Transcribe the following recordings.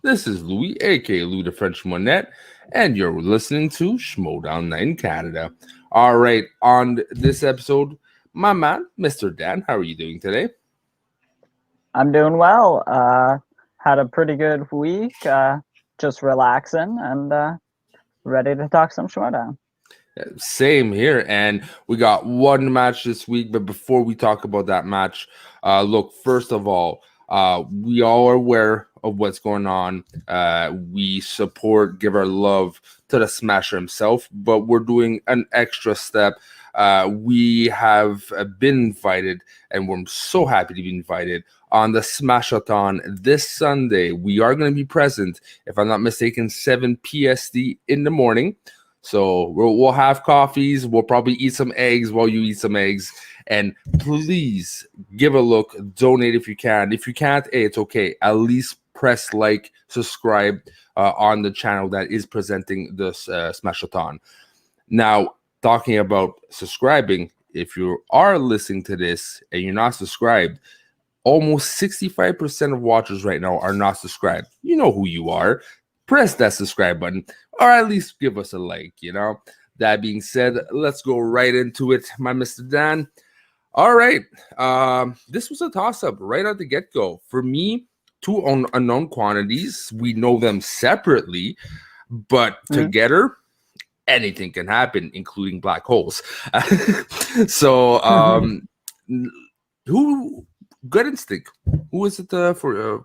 This is Louis, aka Louis the French Monette, and you're listening to Schmedown Night in Canada. All right, on this episode, my man, Mr. Dan, how are you doing today? I'm doing well. Had a pretty good week. Just relaxing and ready to talk some Schmedown. Same here, and we got one match this week. But before we talk about that match, look, first of all, we all are aware of what's going on. We support, give our love to the Smasher himself, but we're doing an extra step. We have been invited, and we're so happy to be invited on the Smashathon this Sunday. We are going to be present, if I'm not mistaken, 7 PST in the morning. So we'll have coffees. We'll probably eat some eggs while you eat some eggs. And please give a look. Donate if you can. If you can't, hey, it's okay. At least press like, subscribe on the channel that is presenting this Smashathon. Now, talking about subscribing, if you are listening to this and you're not subscribed, almost 65% of watchers right now are not subscribed. You know who you are. Press that subscribe button, or at least give us a like, That being said, let's go right into it, my Mr. Dan. All right. This was a toss-up right at the get-go. For me, two unknown quantities. We know them separately, but together, anything can happen, including black holes. So, gut instinct. Who is it for?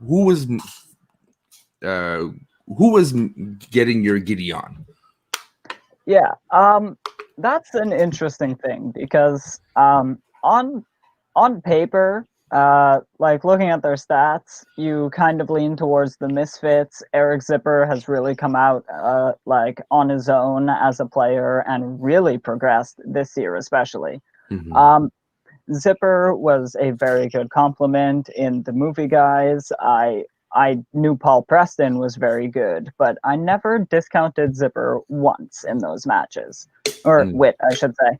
Who was getting your giddy on? Yeah, that's an interesting thing because on paper, like looking at their stats, you kind of lean towards the Misfits. Eric Zipper has really come out like on his own as a player and really progressed this year, especially. Mm-hmm. Zipper was a very good compliment in the movie guys. I knew Paul Preston was very good, but I never discounted Zipper once in those matches. Or Wit, I should say.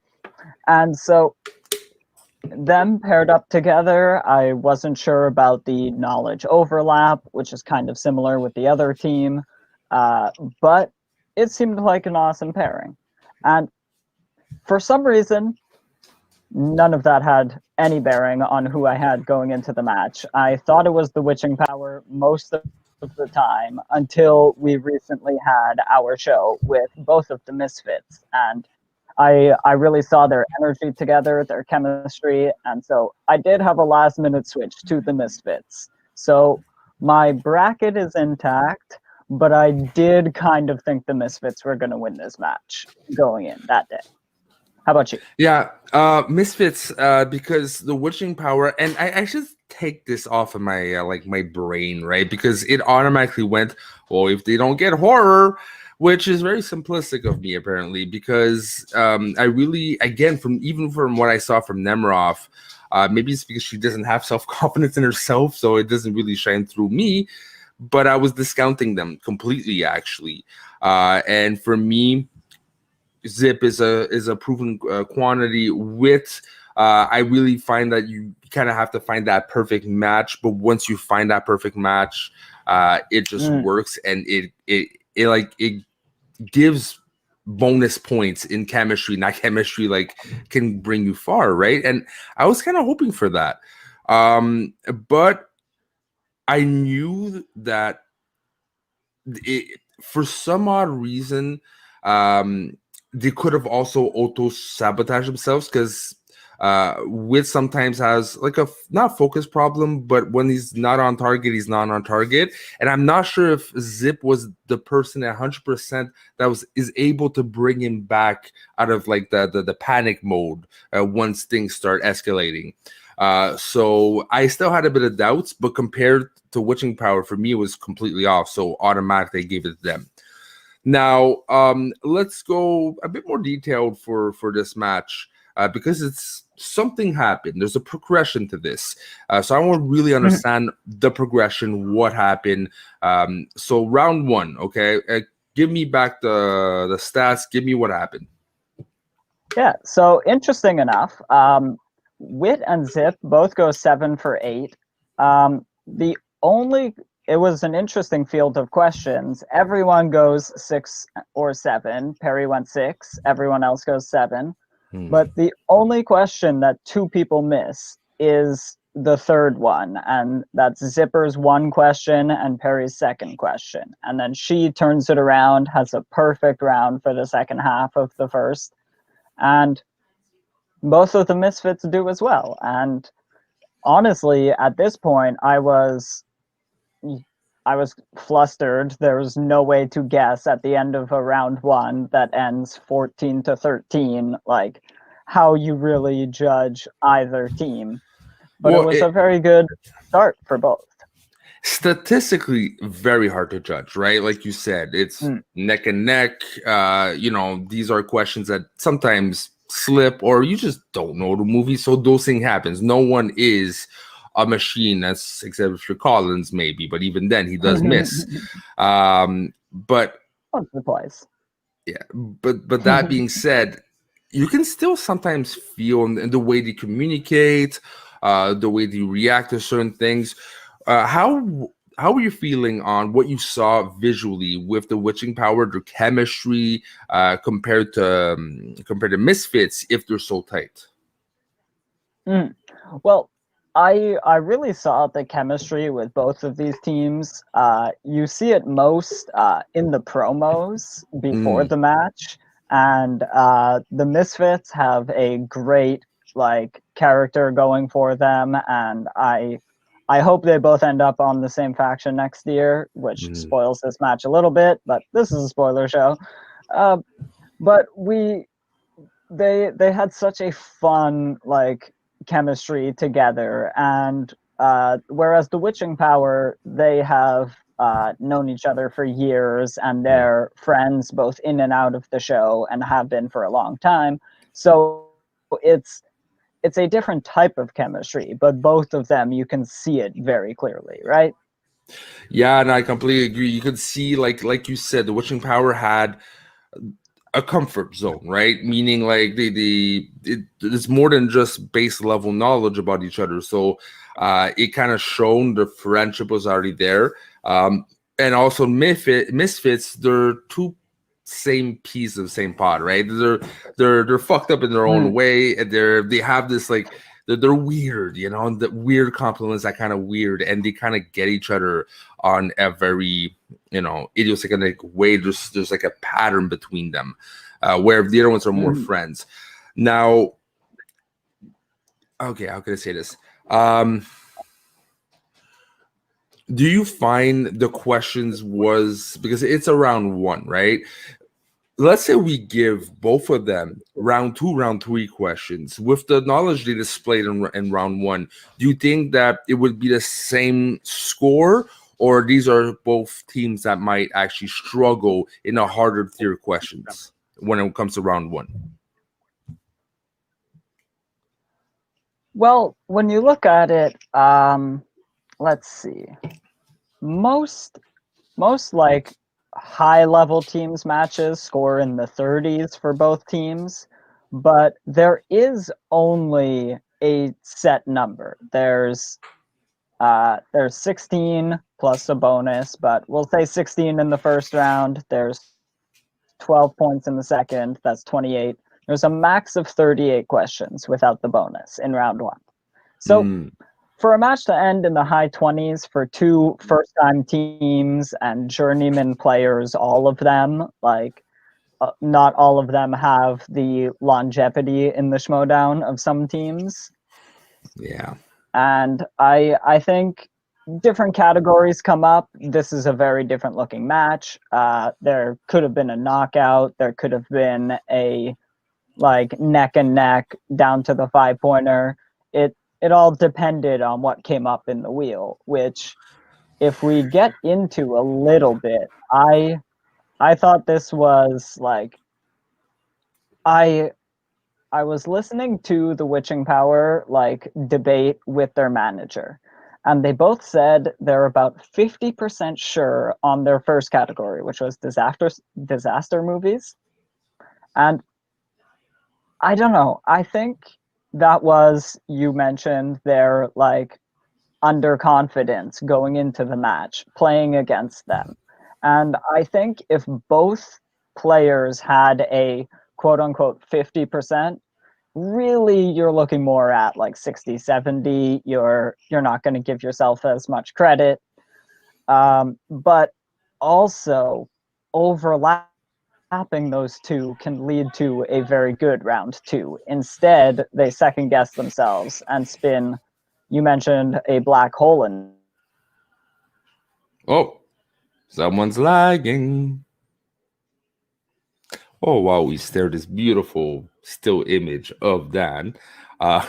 And so them paired up together, I wasn't sure about the knowledge overlap, which is kind of similar with the other team. But it seemed like an awesome pairing. And for some reason, none of that had any bearing on who I had going into the match. I thought it was the Witching Power most of the time until we recently had our show with both of the Misfits. And I really saw their energy together, their chemistry. And so I did have a last minute switch to the Misfits. So my bracket is intact, but I did kind of think the Misfits were going to win this match going in that day. How about you? Yeah, Misfits, because the Witching Power, and I should take this off of my my brain, right? Because it automatically went, well, if they don't get horror, which is very simplistic of me apparently, because I really, again, from what I saw from Nemiroff, maybe it's because she doesn't have self-confidence in herself, so it doesn't really shine through me. But I was discounting them completely, actually, and for me, Zip is a proven quantity. With I really find that you kind of have to find that perfect match, but once you find that perfect match, it just works, and it gives bonus points in chemistry. Not chemistry, like, can bring you far, right? And I was kind of hoping for that, but I knew that for some odd reason, they could have also auto-sabotaged themselves, because Wit sometimes has like a not focus problem, but when he's not on target, he's not on target. And I'm not sure if Zip was the person at 100% that is able to bring him back out of like the panic mode once things start escalating. So I still had a bit of doubts, but compared to Witching Power, for me, it was completely off. So automatically I gave it to them. Now, let's go a bit more detailed for this match, because it's something happened. There's a progression to this. So I want to really understand the progression, what happened. So round one, okay? Give me back the stats. Give me what happened. Yeah, so interesting enough, Wit and Zip both go 7 for 8. The only it was an interesting field of questions. Everyone goes 6 or 7. Perry went 6. Everyone else goes 7. But the only question that 2 people miss is the third one, and that's Zipper's 1 question and Perry's 2nd question. And then she turns it around, has a perfect round for the second half of the first, and both of the Misfits do as well. And honestly, at this point, I was flustered. There was no way to guess at the end of a round 1 that ends 14-13, like how you really judge either team. But it was a very good start for both. Statistically, very hard to judge, right? Like you said, it's neck and neck. These are questions that sometimes slip, or you just don't know the movie, so those things happens. No one is a machine, that's except for Collins, maybe, but even then he does miss. But once or twice. Yeah, but that being said, you can still sometimes feel in the way they communicate, the way they react to certain things. How are you feeling on what you saw visually with the Witching Power, their chemistry, compared to Misfits, if they're so tight? Well, I really saw the chemistry with both of these teams. You see it most in the promos before the match, and the Misfits have a great character going for them, and I hope they both end up on the same faction next year, which spoils this match a little bit, but this is a spoiler show. But they had such a fun chemistry together, and whereas the Witching Power, they have known each other for years, and they're friends both in and out of the show, and have been for a long time. So it's a different type of chemistry, but both of them, you can see it very clearly, right? Yeah, and I completely agree. You could see, like you said, the Witching Power had a comfort zone, right? Meaning it's more than just base level knowledge about each other. So it kind of shown the friendship was already there. And also Misfits, they're two same piece of the same pod, right? They're fucked up in their own way, and they have this they're weird, the weird compliments, that kind of weird, and they kind of get each other on a very idiosyncratic way. There's like a pattern between them, where the other ones are more friends. Now, okay, how can I say this? Do you find the questions was, because it's a round 1, right? Let's say we give both of them round 2, round 3 questions with the knowledge they displayed in round 1. Do you think that it would be the same score, or these are both teams that might actually struggle in a harder tier questions when it comes to round 1? Well, when you look at it, let's see. Most high level teams matches score in the 30s for both teams, but there is only a set number. There's 16 plus a bonus, but we'll say 16 in the first round. There's 12 points in the second. That's 28. There's a max of 38 questions without the bonus in round 1. So for a match to end in the high 20s for 2 first-time teams and journeyman players, all of them, not all of them have the longevity in the Schmedown of some teams. Yeah. And I think different categories come up. This is a very different looking match. There could have been a knockout. There could have been a neck and neck down to the 5-pointer. It all depended on what came up in the wheel, which if we get into a little bit, I thought this was I was listening to the Witching Power debate with their manager, and they both said they're about 50% sure on their first category, which was disaster movies. And I don't know, I think that was, you mentioned, their underconfidence going into the match, playing against them. And I think if both players had a quote unquote 50%, really you're looking more at like 60, 70. You're not going to give yourself as much credit. But also overlapping those two can lead to a very good round two. Instead, they second guess themselves and spin. You mentioned a black hole in. Oh, someone's lagging. Oh wow, we stared this beautiful still image of Dan. Uh,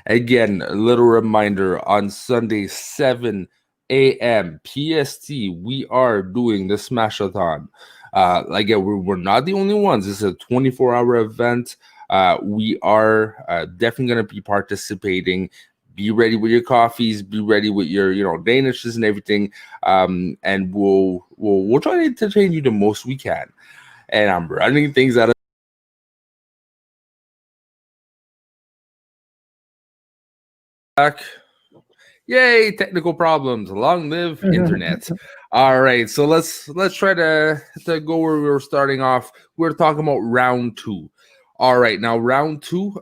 again, a little reminder on Sunday, 7 a.m. PST, we are doing the Smashathon. Again, we're not the only ones. This is a 24-hour event. We are definitely going to be participating. Be ready with your coffees. Be ready with your, Danishes and everything. And we'll try to entertain you the most we can. And I'm running things out of back. Yay, technical problems. Long live internet. All right, so let's try to go where we were starting off. We're talking about round two. All right, now round two.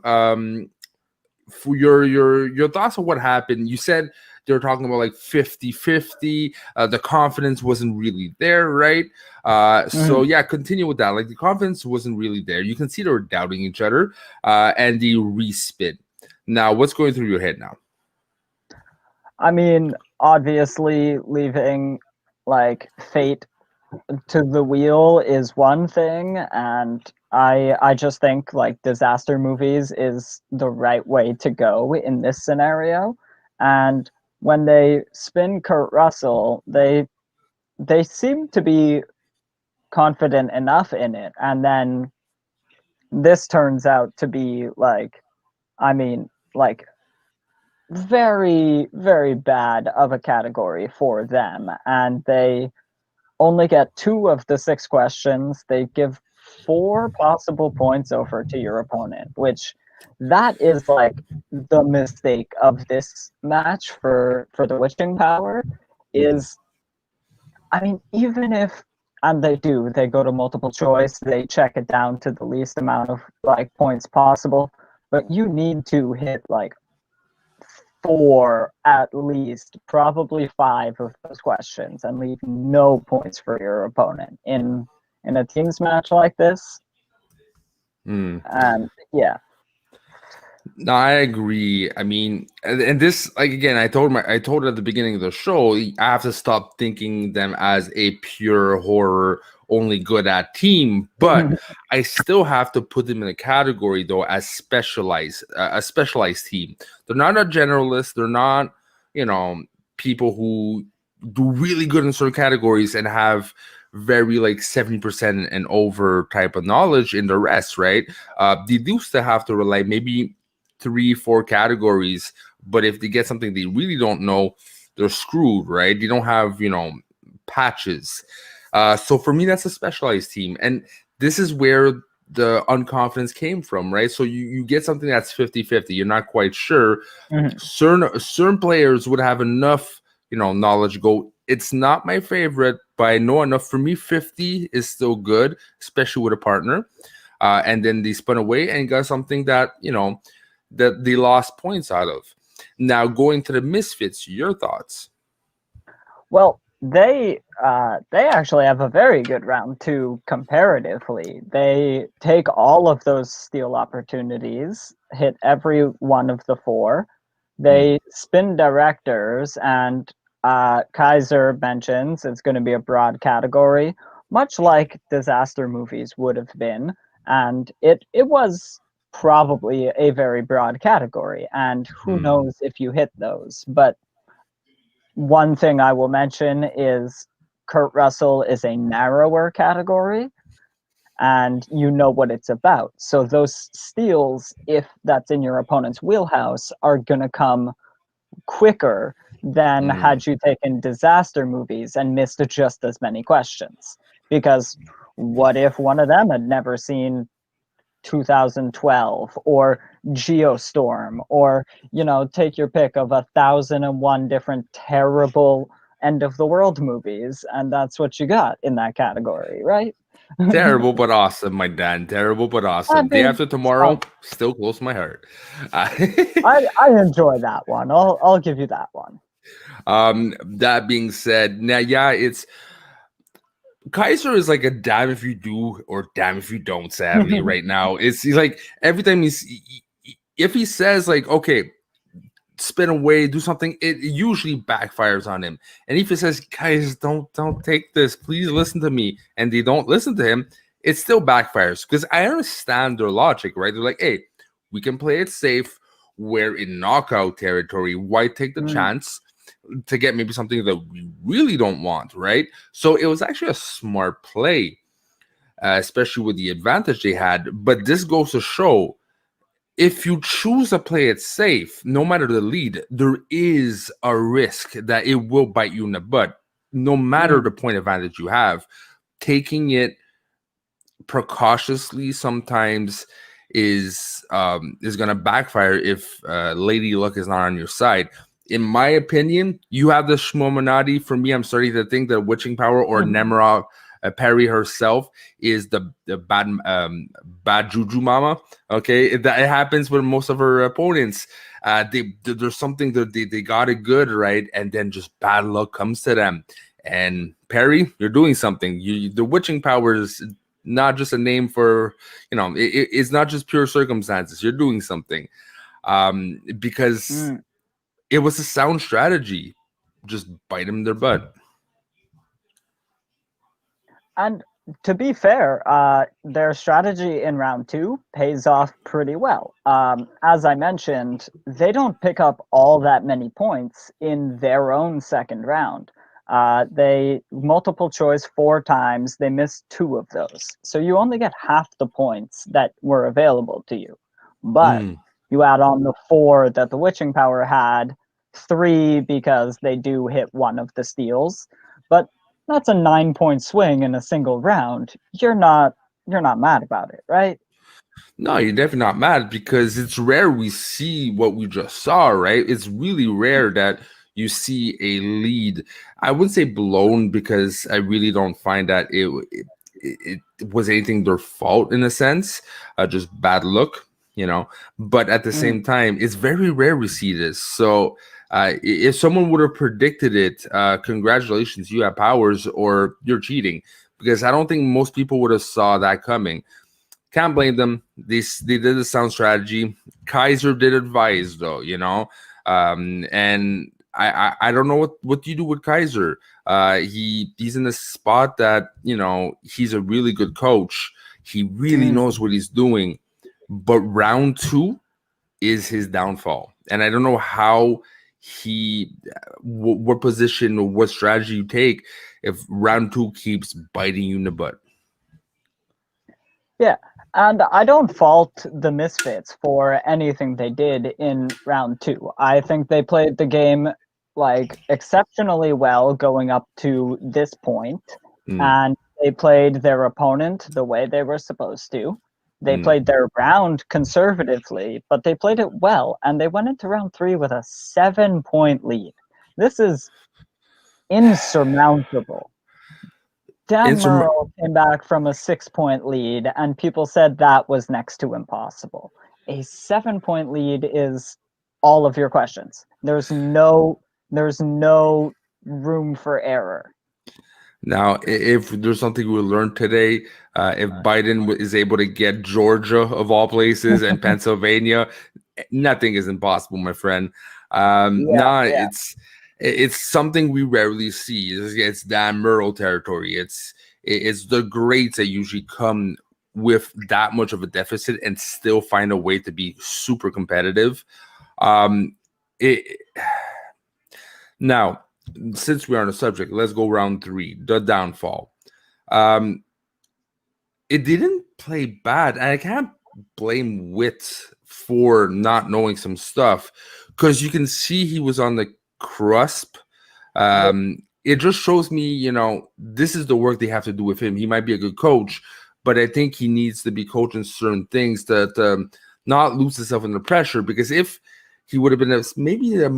For your thoughts on what happened. You said they were talking about like 50-50. The confidence wasn't really there, right? So yeah, continue with that. Like the confidence wasn't really there. You can see they were doubting each other. And the respin. Now, what's going through your head now? I mean, obviously, leaving like fate to the wheel is one thing, and I just think like disaster movies is the right way to go in this scenario. And when they spin Kurt Russell, they seem to be confident enough in it, and then this turns out to be like, I mean, like very, very bad of a category for them. And they only get 2 of the 6 questions. They give 4 possible points over to your opponent, which that is like the mistake of this match for the witching power is, I mean, even if, and they go to multiple choice, they check it down to the least amount of like points possible, but you need to hit like 4 at least, probably 5 of those questions, and leave no points for your opponent in a teams match like this. And yeah. No, I agree. I mean, and this, like, again, I told at the beginning of the show, I have to stop thinking them as a pure horror, only good at team, but I still have to put them in a category though as a specialized team. They're not a generalist. They're not, people who do really good in certain categories and have very like 70% and over type of knowledge in the rest, right? They do still have to rely maybe 3-4 categories, but if they get something they really don't know, they're screwed, right? They don't have, patches. So for me, that's a specialized team. And this is where the unconfidence came from, right? So you get something that's 50-50. You're not quite sure. Certain players would have enough, knowledge go, it's not my favorite, but I know enough. For me, 50 is still good, especially with a partner. And then they spun away and got something that, that they lost points out of. Now, going to the misfits, your thoughts? Well, they actually have a very good round two comparatively. They take all of those steal opportunities, hit every one of the 4. They spin directors, and Kaiser mentions it's going to be a broad category, much like disaster movies would have been. And it was probably a very broad category, and who knows if you hit those. But one thing I will mention is Kurt Russell is a narrower category, and you know what it's about. So those steals, if that's in your opponent's wheelhouse, are going to come quicker than had you taken disaster movies and missed just as many questions. Because what if one of them had never seen 2012 or Geostorm, or, take your pick of 1,001 different terrible end of the world movies, and that's what you got in that category, right? Terrible but awesome, my Dan. Terrible but I awesome. Day mean, After Tomorrow, still close to my heart. I enjoy that one. I'll give you that one. That being said, now yeah, it's Kaiser is like a damn if you do or damn if you don't. Sadly, right now, he's like every time if he says like okay, spin away, do something, it usually backfires on him. And if he says, guys, don't take this, please listen to me, and they don't listen to him, it still backfires. Because I understand their logic, right? They're like, hey, we can play it safe. We're in knockout territory. Why take the chance to get maybe something that we really don't want, right? So it was actually a smart play, especially with the advantage they had. But this goes to show, if you choose to play it safe, no matter the lead, there is a risk that it will bite you in the butt. No matter the point advantage you have, taking it precautiously sometimes is going to backfire if Lady Luck is not on your side. In my opinion, you have the Shmominati. For me, I'm starting to think that Witching Power or Nemra Perry herself is the bad JuJu mama. Okay, that it happens with most of her opponents. There's something that they got it good, right, and then just bad luck comes to them. And Perry, you're doing something. The Witching Power is not just a name for, it's not just pure circumstances. You're doing something, because it was a sound strategy. Just bite them in their butt. And to be fair, their strategy in round 2 pays off pretty well. As I mentioned, they don't pick up all that many points in their own second round. They multiple choice 4 times. They missed 2 of those. So you only get half the points that were available to you. But you add on the 4 that the Witching Power had, 3 because they do hit one of the steals. But that's a 9-point swing in a single round. You're not mad about it, right? No, you're definitely not mad, because it's rare we see what we just saw, right? It's really rare that you see a lead. I wouldn't say blown, because I really don't find that it was anything their fault in a sense, just bad luck, But at the same time, it's very rare we see this. So if someone would have predicted it, congratulations, you have powers, or you're cheating, because I don't think most people would have saw that coming. Can't blame them. They did the sound strategy. Kaiser did advise, though, and I don't know what you do with Kaiser. He's in a spot that he's a really good coach. He really knows what he's doing, but round 2 is his downfall, and I don't know how what position or what strategy you take if round 2 keeps biting you in the butt. Yeah, and I don't fault the Misfits for anything they did in round 2. I think they played the game exceptionally well going up to this point, and they played their opponent the way they were supposed to. They played their round conservatively, but they played it well, and they went into round 3 with a 7-point lead. This is insurmountable. Dan Murrell came back from a 6-point lead, and people said that was next to impossible. A 7-point lead is all of your questions. There's no room for error. Now, if there's something we learned today, if Biden is able to get Georgia, of all places, and Pennsylvania, nothing is impossible, my friend. It's something we rarely see. It's Dan Murrell territory. It's the greats that usually come with that much of a deficit and still find a way to be super competitive. Now, since we're on the subject, let's go round 3, the downfall. It didn't play bad, and I can't blame Wit for not knowing some stuff, because you can see he was on the cusp. It just shows me, this is the work they have to do with him. He might be a good coach, but I think he needs to be coaching certain things to not lose himself under pressure. Because if he would have been maybe a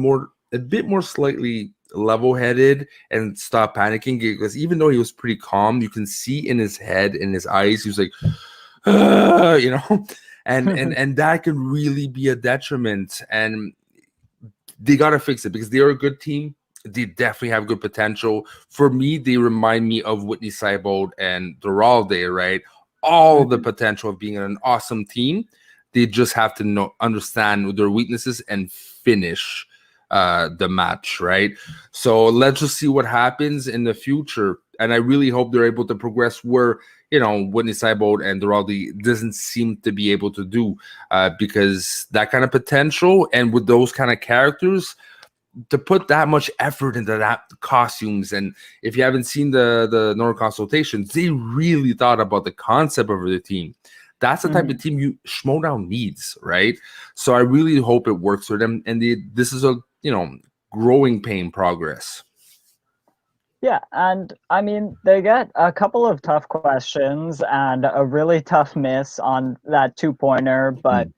bit more slightly level-headed and stop panicking, because even though he was pretty calm, you can see in his head, in his eyes, he was like, you know, and that can really be a detriment. And they got to fix it because they are a good team. They definitely have good potential. For me, they remind me of Whitney Seibold and Duralde, right? All the potential of being an awesome team. They just have to understand their weaknesses and finish the match, right? So let's just see what happens in the future. And I really hope they're able to progress where, you know, Whitney Seibold and Duralde doesn't seem to be able to do, because that kind of potential and with those kind of characters, to put that much effort into that costumes. And if you haven't seen the Northern Consultations, they really thought about the concept of the team. That's the type of team Schmedown needs, right? So I really hope it works for them. And this is a, you know, growing pain progress. Yeah, and I mean, they get a couple of tough questions and a really tough miss on that 2-pointer, but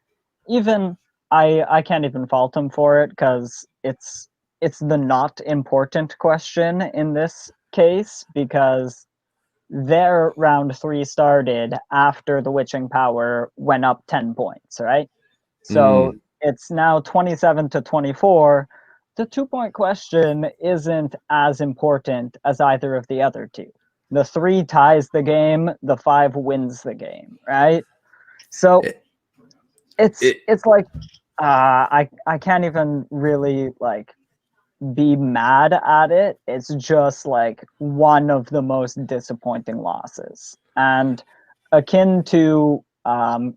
even I can't even fault them for it because it's the not important question in this case, because their round 3 started after the Witching Power went up 10 points, right? So it's now 27-24. The 2-point question isn't as important as either of the other two. The 3 ties the game, the 5 wins the game, right? So it's like I can't even really like be mad at it. It's just like one of the most disappointing losses, and akin to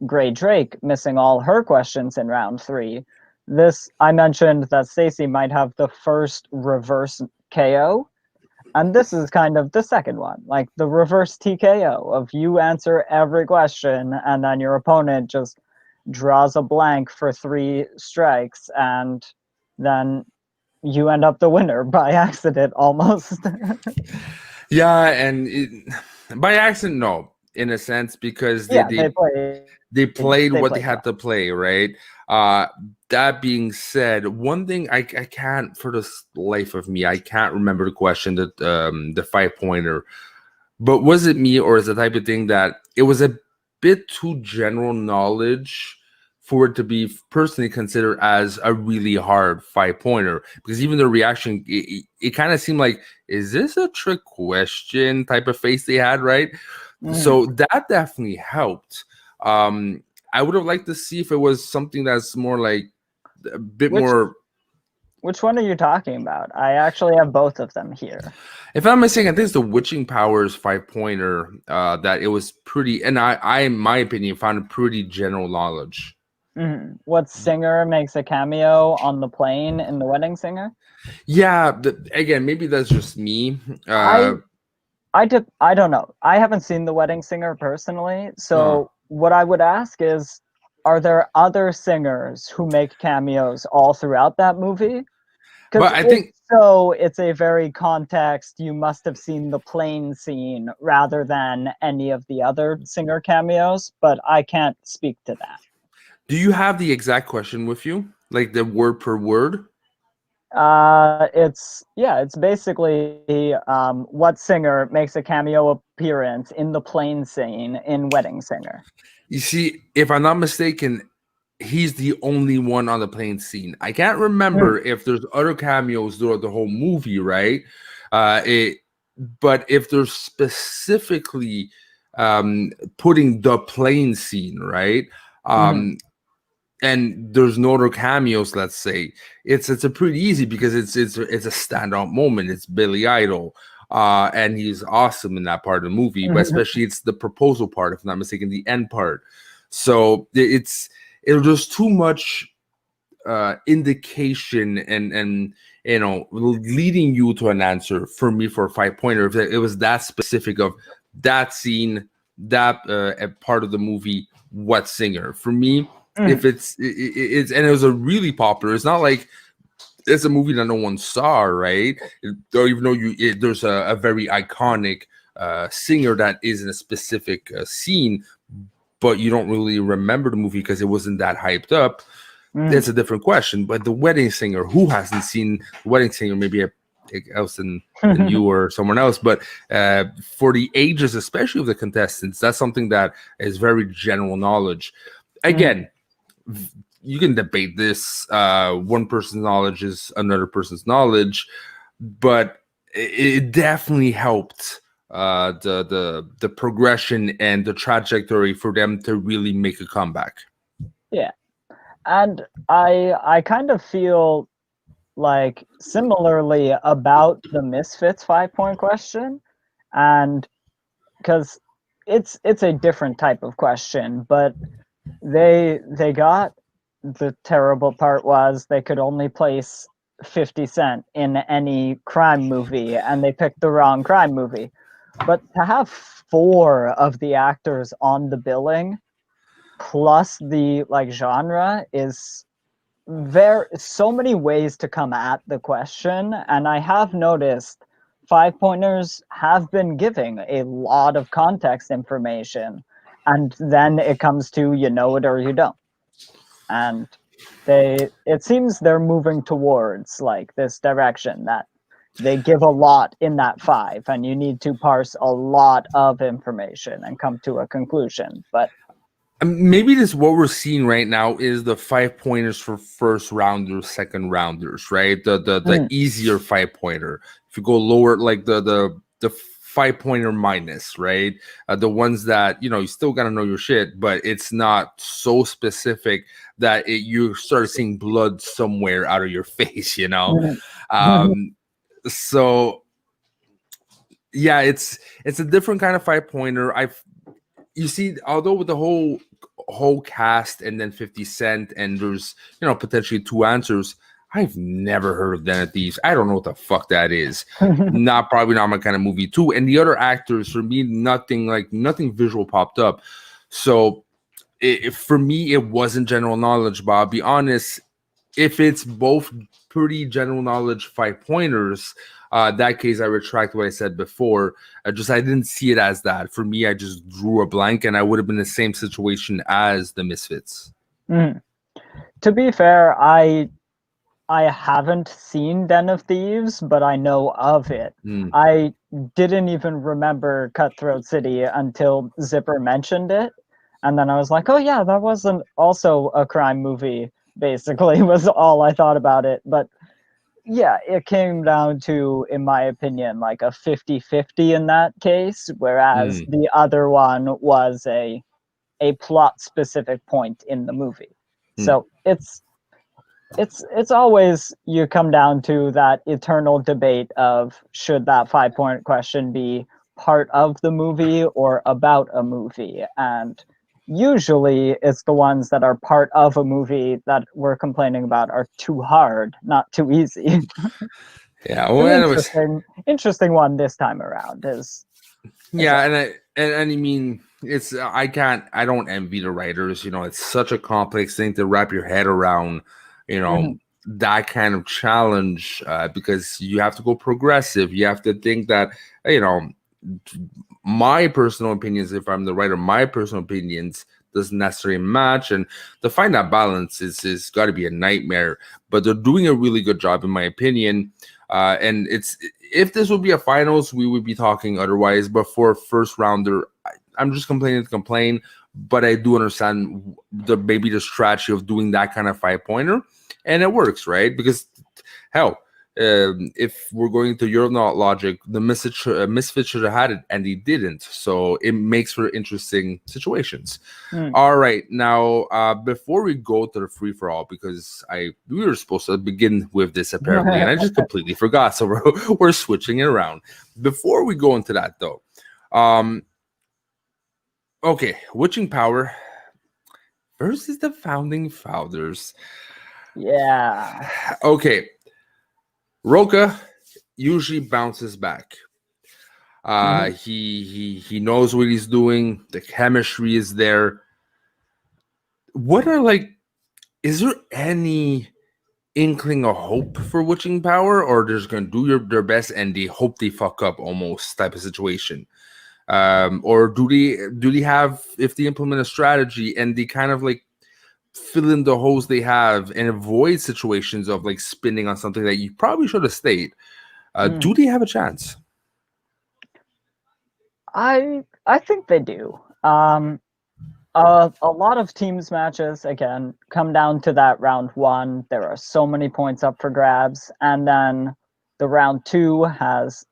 Gray Drake missing all her questions in round 3. This, I mentioned that Stacey might have the first reverse KO, and this is kind of the second one, like the reverse TKO of you answer every question and then your opponent just draws a blank for 3 strikes, and then you end up the winner by accident almost. Yeah, and by accident, no, in a sense, because they played what they had to play, right? That being said, one thing I can't, for the life of me, I can't remember the question, that the 5-pointer. But was it me, or is the type of thing that it was a bit too general knowledge for it to be personally considered as a really hard 5-pointer? Because even the reaction, it kind of seemed like, is this a trick question type of face they had, right? So that definitely helped. I would have liked to see if it was something that's more like a bit more. Which one are you talking about? I actually have both of them here. If I'm missing, I think it's the Witching Powers 5-pointer, that it was pretty, and I, in my opinion, found it pretty general knowledge. What singer makes a cameo on the plane in The Wedding Singer? Yeah, again, maybe that's just me. I don't know. I haven't seen The Wedding Singer personally, so what I would ask is, are there other singers who make cameos all throughout that movie? Because I think so. It's a very context. You must have seen the plane scene rather than any of the other singer cameos, but I can't speak to that. Do you have the exact question with you, like the word per word? It's basically what singer makes a cameo appearance in the plane scene in Wedding Singer? You see, if I'm not mistaken, he's the only one on the plane scene. I can't remember if there's other cameos throughout the whole movie, right? But if they're specifically putting the plane scene, right? And there's no other cameos, let's say, it's a pretty easy, because it's a standout moment. It's Billy Idol, and he's awesome in that part of the movie, but especially it's the proposal part, if I'm not mistaken, the end part. So it's just too much indication and you know, leading you to an answer for me for a 5-pointer. If it was that specific of that scene, that part of the movie, what singer? For me, if it's and it was a really popular, it's not like it's a movie that no one saw, right? Or even though there's a very iconic singer that is in a specific scene, but you don't really remember the movie because it wasn't that hyped up, that's a different question. But the wedding singer, who hasn't seen the wedding singer, maybe else than you or someone else, but for the ages, especially of the contestants, that's something that is very general knowledge. Again, you can debate this. One person's knowledge is another person's knowledge, but it definitely helped the progression and the trajectory for them to really make a comeback. Yeah, and I kind of feel like similarly about the Misfits 5-point question, and because it's a different type of question, but they got the terrible part was they could only place 50 Cent in any crime movie, and they picked the wrong crime movie. But to have 4 of the actors on the billing plus the like genre is so many ways to come at the question, and I have noticed 5-pointers have been giving a lot of context information, and then it comes to you know it or you don't. And it seems they're moving towards like this direction that they give a lot in that 5, and you need to parse a lot of information and come to a conclusion. But maybe this what we're seeing right now is the 5-pointers for first rounders, second rounders, right? The easier 5-pointer. If you go lower, like the 5-pointer minus, right? The ones that you still gotta know your shit, but it's not so specific that you start seeing blood somewhere out of your face, So yeah, it's a different kind of 5-pointer. You see, although with the whole cast and then 50 Cent and there's potentially 2 answers, I've never heard of Den of Thieves. I don't know what the fuck that is. Probably not my kind of movie too. And the other actors, for me, nothing visual popped up. So for me, it wasn't general knowledge, but I'll be honest, if it's both pretty general knowledge 5-pointers, that case I retract what I said before. I didn't see it as that. For me, I just drew a blank, and I would have been in the same situation as the Misfits. To be fair, I haven't seen Den of Thieves, but I know of it. I didn't even remember Cutthroat City until Zipper mentioned it, and then I was like, oh yeah, that wasn't also a crime movie, basically, was all I thought about it. But yeah, it came down to, in my opinion, like a 50-50 in that case, whereas the other one was a plot-specific point in the movie. So it's always, you come down to that eternal debate of should that 5-point question be part of the movie or about a movie, and usually it's the ones that are part of a movie that we're complaining about are too hard, not too easy. Yeah, well, interesting one this time around is and I mean, it's I don't envy the writers. It's such a complex thing to wrap your head around. That kind of challenge, because you have to go progressive. You have to think that my personal opinions, if I'm the writer, my personal opinions doesn't necessarily match, and to find that balance is got to be a nightmare. But they're doing a really good job, in my opinion. And if this would be a finals, we would be talking otherwise. But for a first rounder, I'm just complaining to complain. But I do understand maybe the strategy of doing that kind of 5-pointer, and it works, right? Because hell, if we're going to your logic, the Misfits should have had it, and they didn't. So it makes for interesting situations. All right, now before we go to the free for all, because we were supposed to begin with this apparently, and I just completely forgot. So we're switching it around. Before we go into that, though, okay, Witching Power versus the Founding Fathers. Yeah. Okay. Roca usually bounces back. He knows what he's doing. The chemistry is there. Is there any inkling of hope for witching power, or they're just gonna do their best and they hope they fuck up almost type of situation? Or do they have, if they implement a strategy and they kind of like fill in the holes they have and avoid situations of like spinning on something that you probably should have stayed, do they have a chance? I think they do. A lot of teams matches again come down to that round one. There are so many points up for grabs, and then the round two has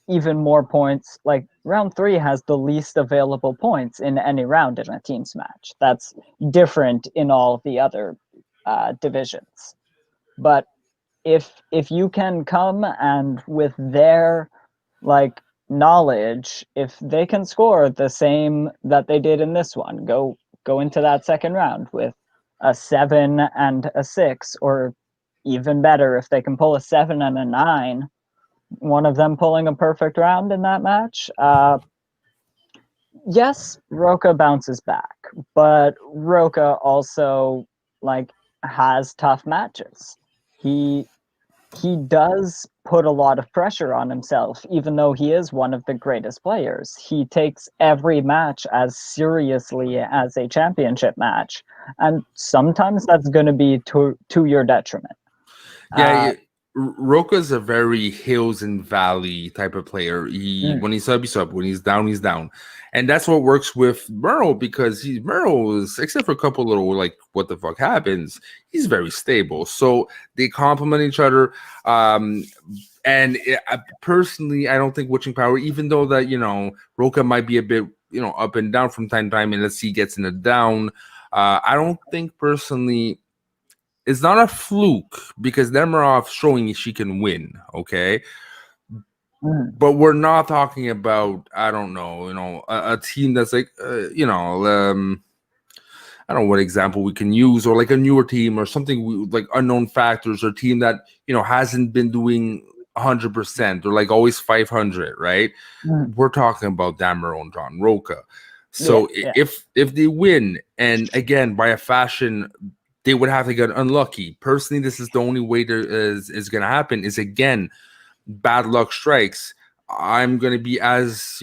even more points. Like round three has the least available points in any round in a teams match. That's different in all the other divisions. But if you can come and with their like knowledge, if they can score the same that they did in this one, go into that second round with a 7 and a 6, or even better if they can pull a 7 and a 9, one of them pulling a perfect round in that match. Yes, Roca bounces back, but Roca also like has tough matches. He he does put a lot of pressure on himself, even though he is one of the greatest players. He takes every match as seriously as a championship match, and sometimes that's going to be to your detriment. Yeah, Roka's a very hills and valley type of player. When he's up, he's up. When he's down, he's down. And that's what works with Merle, because Merle is, except for a couple little like what the fuck happens, he's very stable. So they complement each other. Personally, I don't think witching power, even though that Roka might be a bit up and down from time to time, and let's see, he gets in a down. I don't think personally it's not a fluke, because Nemirov's showing she can win, okay? But we're not talking about, I don't know, a team that's like, I don't know what example we can use, or like a newer team or something like unknown factors, or team that, hasn't been doing 100% or like always 500, right? We're talking about Damaro and John Roca. So if they win, and again, by a fashion, they would have to get unlucky. Personally, this is the only way there is going to happen, is again, bad luck strikes. I'm going to be as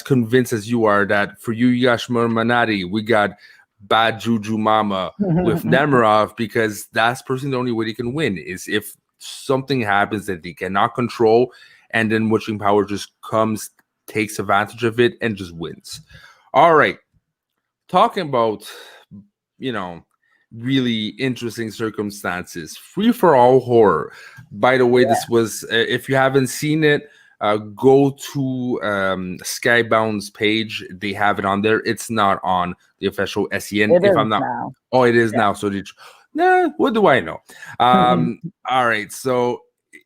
convinced as you are that for you got Shmermanati, we got bad Juju Mama with Nemirov, because that's personally the only way they can win, is if something happens that they cannot control, and then witching power just comes, takes advantage of it, and just wins. All right. Talking about really interesting circumstances. Free for all horror. By the way, this was, if you haven't seen it, go to Skybound's page. They have it on there. It's not on the official SEN. It is now. Oh, it is now. So what do I know? All right. So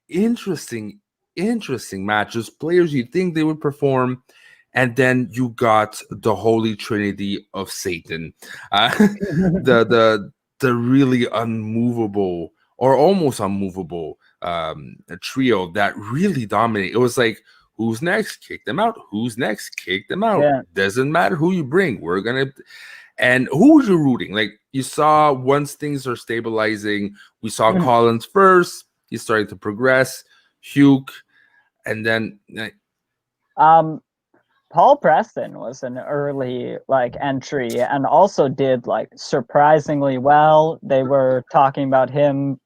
interesting matches. Players you think they would perform. And then you got the holy trinity of Satan, the really unmovable, or almost unmovable, trio that really dominated. It was like, who's next? Kick them out. Who's next? Kick them out. Yeah. Doesn't matter who you bring. We're gonna. And who was you rooting? Like, you saw once things are stabilizing, we saw Collins first. He's starting to progress. Hugh, and then. Paul Preston was an early entry, and also did surprisingly well. They were talking about him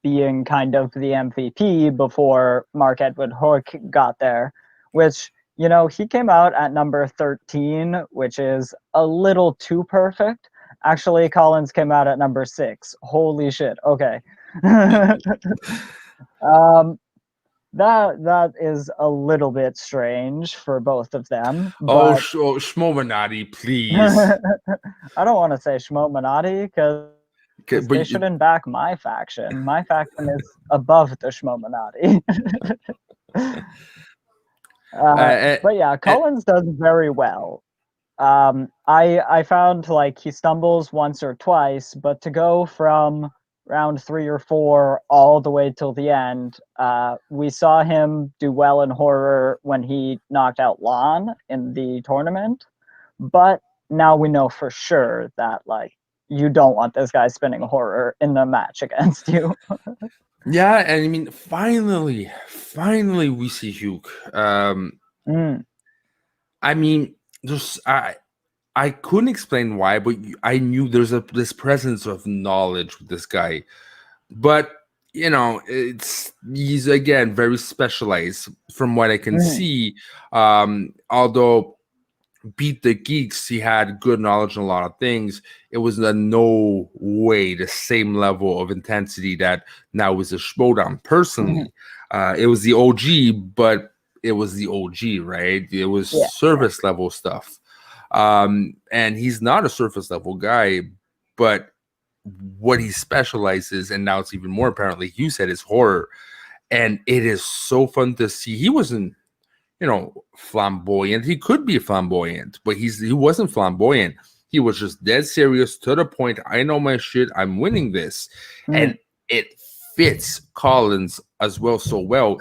being kind of the MVP before Mark Edward Hook got there, which, he came out at number 13, which is a little too perfect. Actually, Collins came out at number 6. Holy shit. Okay. That is a little bit strange for both of them. Oh, Schmomanati, please. I don't want to say Schmomanati, because they shouldn't back my faction. My faction is above the Schmomanati. But yeah, Collins does very well. I found he stumbles once or twice, but to go from round 3 or 4 all the way till the end, we saw him do well in horror when he knocked out Lon in the tournament, but now we know for sure that you don't want this guy spinning horror in the match against you. Yeah, and I mean, finally, we see Hugh. Mm, I mean, there's I couldn't explain why, but I knew there's this presence of knowledge with this guy. But he's again very specialized from what I can mm, see. Although Beat the Geeks, he had good knowledge in a lot of things. It was no way the same level of intensity that now is a Schmodown. mm, Personally, it was the OG, but it was the OG, right? It was yeah. surface level stuff. And he's not a surface level guy, but what he specializes, and now it's even more apparently, you said, is horror. And it is so fun to see. He wasn't flamboyant. He could be flamboyant, but he wasn't flamboyant. He was just dead serious to the point. I know my shit. I'm winning this. Mm, And it fits Collins as well so well.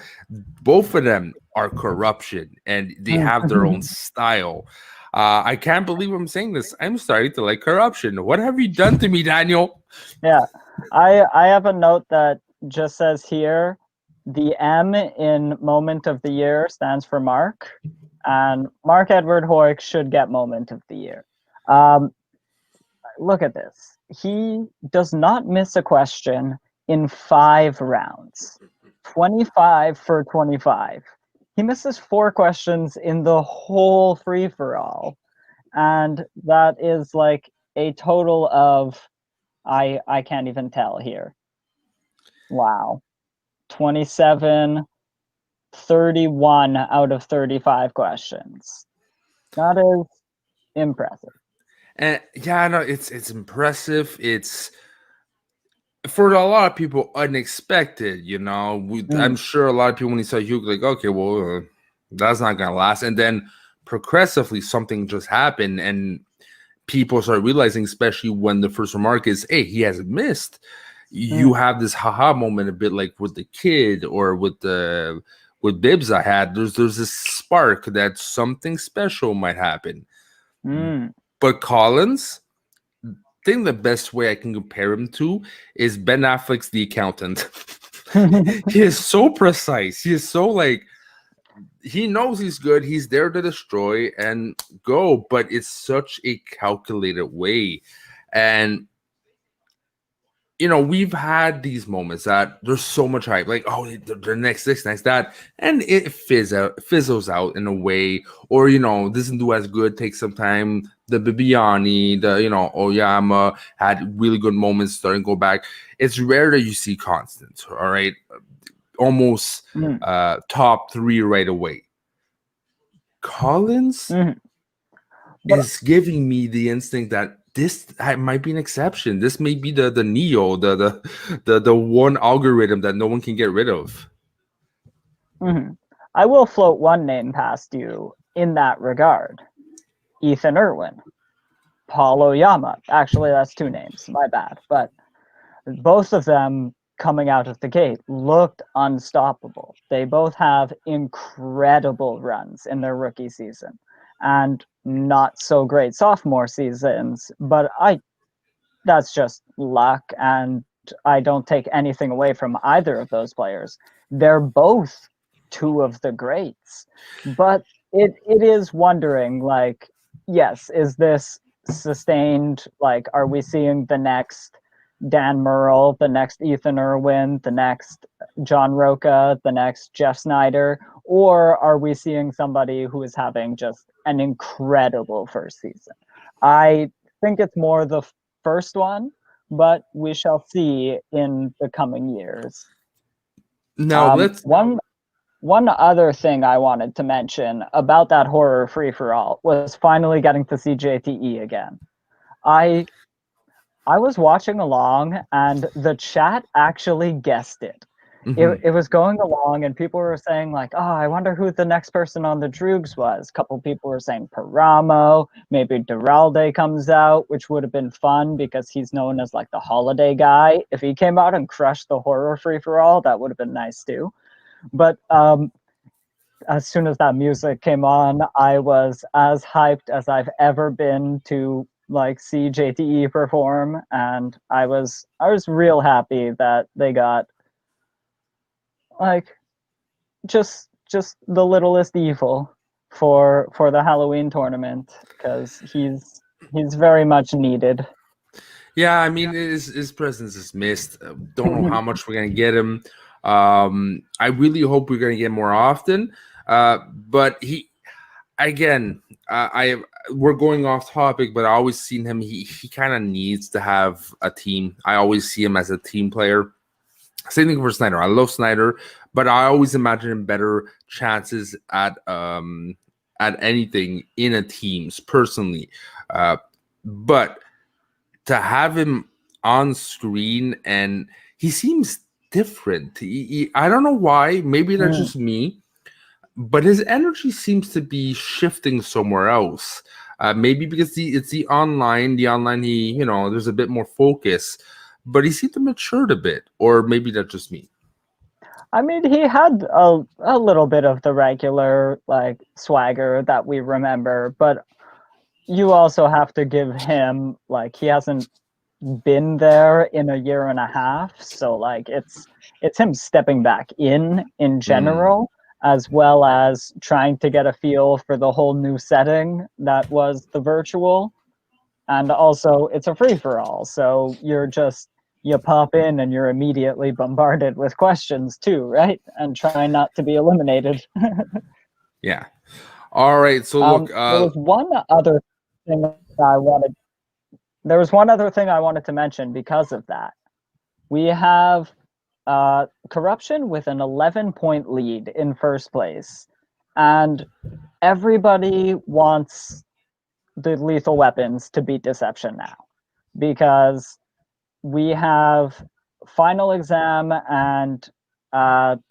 Both of them are corruption and they have their own mm. style. I can't believe I'm saying this. I'm starting to like corruption. What have you done to me, Daniel? Yeah, I have a note that just says here, the M in Moment of the Year stands for Mark, and Mark Edward Hoyk should get Moment of the Year. Um, Look at this. He does not miss a question in 5 rounds. 25 for 25. He misses 4 questions in the whole free for all. And that is like a total of I can't even tell here. Wow. 27, 31 out of 35 questions. That is impressive. And yeah, no, it's impressive. It's for a lot of people unexpected. I'm Mm, sure a lot of people when he saw Hugh like, okay, well, that's not gonna last. And then progressively something just happened, and people start realizing, especially when the first remark is, "Hey, he hasn't missed." You mm, have this haha moment, a bit like with the kid or with Bibbs. I had there's this spark that something special might happen. mm. But Collins, I think the best way I can compare him to is Ben Affleck's The Accountant. He is so precise. He is so like he knows he's good. He's there to destroy and go, but it's such a calculated way. And we've had these moments that there's so much hype, like, oh, the next this, next that, and it fizzles out in a way, or doesn't do as good, takes some time. The Bibiani, Oyama had really good moments, starting to go back. It's rare that you see constant, all right, almost Mm. top 3 right away. Collins Mhm. But is giving me the instinct that this might be an exception. This may be the Neo, the one algorithm that no one can get rid of. mhm. I will float one name past you in that regard. Ethan Irwin, Paul Oyama. Actually, that's 2 names. My bad. But both of them coming out of the gate looked unstoppable. They both have incredible runs in their rookie season and not so great sophomore seasons, but that's just luck, and I don't take anything away from either of those players. They're both 2 of the greats. But it is wondering, like, yes, is this sustained? Like, are we seeing the next Dan Murrell, the next Ethan Irwin, the next John Roca, the next Jeff Snyder? Or are we seeing somebody who is having just an incredible first season? I think it's more the first one, but we shall see in the coming years. Now let's One other thing I wanted to mention about that horror free for all was finally getting to see JTE again. I I was watching along and the chat actually guessed it. mhm. It was going along and people were saying like, oh, I wonder who the next person on the Droogs was. A couple people were saying Paramo, maybe Duralde comes out, which would have been fun because he's known as like the holiday guy. If he came out and crushed the horror free for all, that would have been nice too. But as soon as that music came on, I was as hyped as I've ever been to like see JTE perform, and I was real happy that they got like just the littlest evil for the Halloween tournament, because he's very much needed. Yeah, I mean, his presence is missed. Don't know how much we're gonna get him. I really hope we're gonna get more often. But he, again, I we're going off topic, but I always seen him. He kind of needs to have a team. I always see him as a team player. Same thing for Snyder. I love Snyder, but I always imagine him better chances at anything in a teams personally. But to have him on screen, and he seems different. I don't know why. Maybe that's just me, but his energy seems to be shifting somewhere else. Maybe because it's the online. The online, there's a bit more focus, but he seemed to matured a bit, or maybe that's just me. I mean, he had a little bit of the regular like swagger that we remember, but you also have to give him, like, he hasn't been there in a year and a half, so like it's him stepping back in general, as well as trying to get a feel for the whole new setting that was the virtual. And also it's a free-for-all, so you pop in and you're immediately bombarded with questions too, right? And try not to be eliminated. Yeah. All right. So look, there was one other thing I wanted there was one other thing I wanted to mention because of that. We have Corruption with an 11-point lead in first place, and everybody wants the Lethal Weapons to beat Deception now, because we have Final Exam and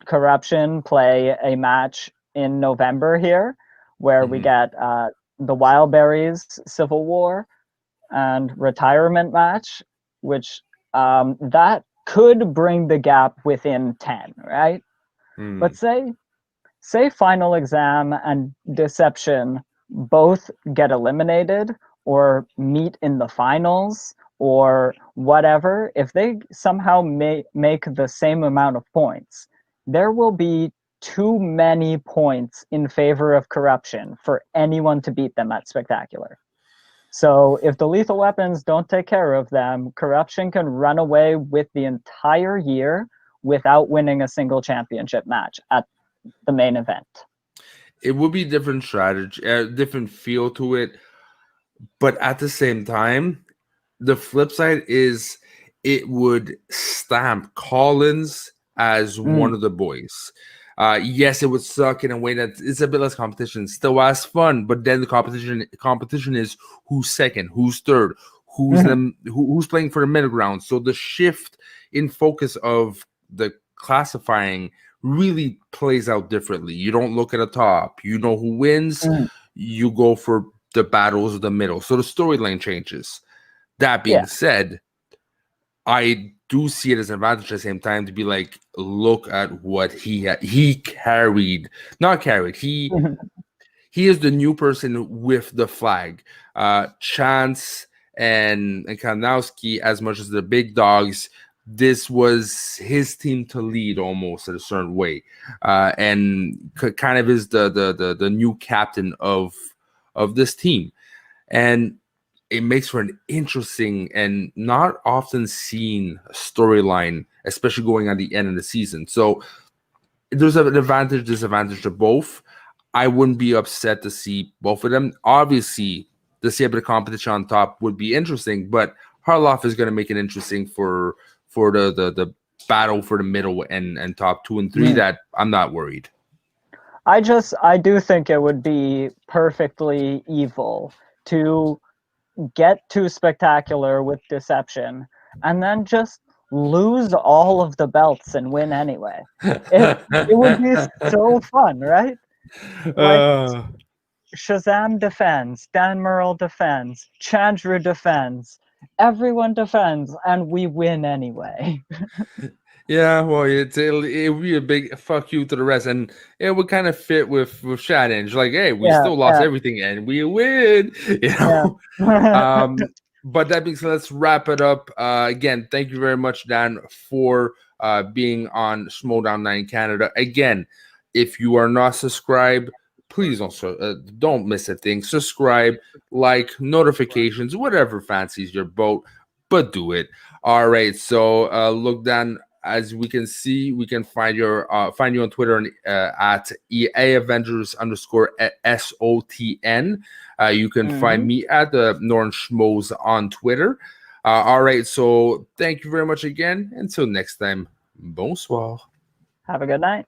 Corruption play a match in November here, where we get the Wildberries Civil War and retirement match, which that could bring the gap within 10, right? But say Final Exam and Deception both get eliminated or meet in the finals or whatever. If they somehow make the same amount of points, there will be too many points in favor of Corruption for anyone to beat them at Spectacular. So if the Lethal Weapons don't take care of them, Corruption can run away with the entire year without winning a single championship match at the main event. It would be different strategy, different feel to it, but at the same time, the flip side is it would stamp Collins as one of the boys. Yes, it would suck in a way that it's a bit less competition, still as fun, but then the competition is who's second, who's third, who's playing for the middle ground. So the shift in focus of the classifying really plays out differently. You don't look at the top, you know who wins, you go for the battles of the middle. So the storyline changes. That being said, I do see it as an advantage at the same time to be like, look at what he carried, not carried. He is the new person with the flag. Chance and Kanowski, as much as the big dogs, this was his team to lead almost in a certain way, and kind of is the new captain of this team, and it makes for an interesting and not often seen storyline, especially going at the end of the season. So there's an advantage, disadvantage to both. I wouldn't be upset to see both of them. Obviously, to see a bit of competition on top would be interesting, but Harloff is going to make it interesting for the battle for the middle and top 2 and 3. That I'm not worried. I do think it would be perfectly evil to get too Spectacular with Deception and then just lose all of the belts and win anyway. It would be so fun, right? Like Shazam defends, Dan Murrell defends, Chandra defends, everyone defends, and we win anyway. Yeah, well, it'll be a big fuck you to the rest, and it would kind of fit with Challenge. Like, hey, we Yeah, still lost everything, and we win. You yeah. know. But that being said, let's wrap it up. Again, thank you very much, Dan, for being on Schmodown 9 Canada. Again, if you are not subscribed, please don't miss a thing. Subscribe, like, notifications, whatever fancies your boat, but do it. All right. So look, Dan, as we can see, we can find you on Twitter at EA Avengers underscore SOTN. You can find me at the Norn Schmoes on Twitter. All right. So thank you very much again. Until next time. Bonsoir. Have a good night.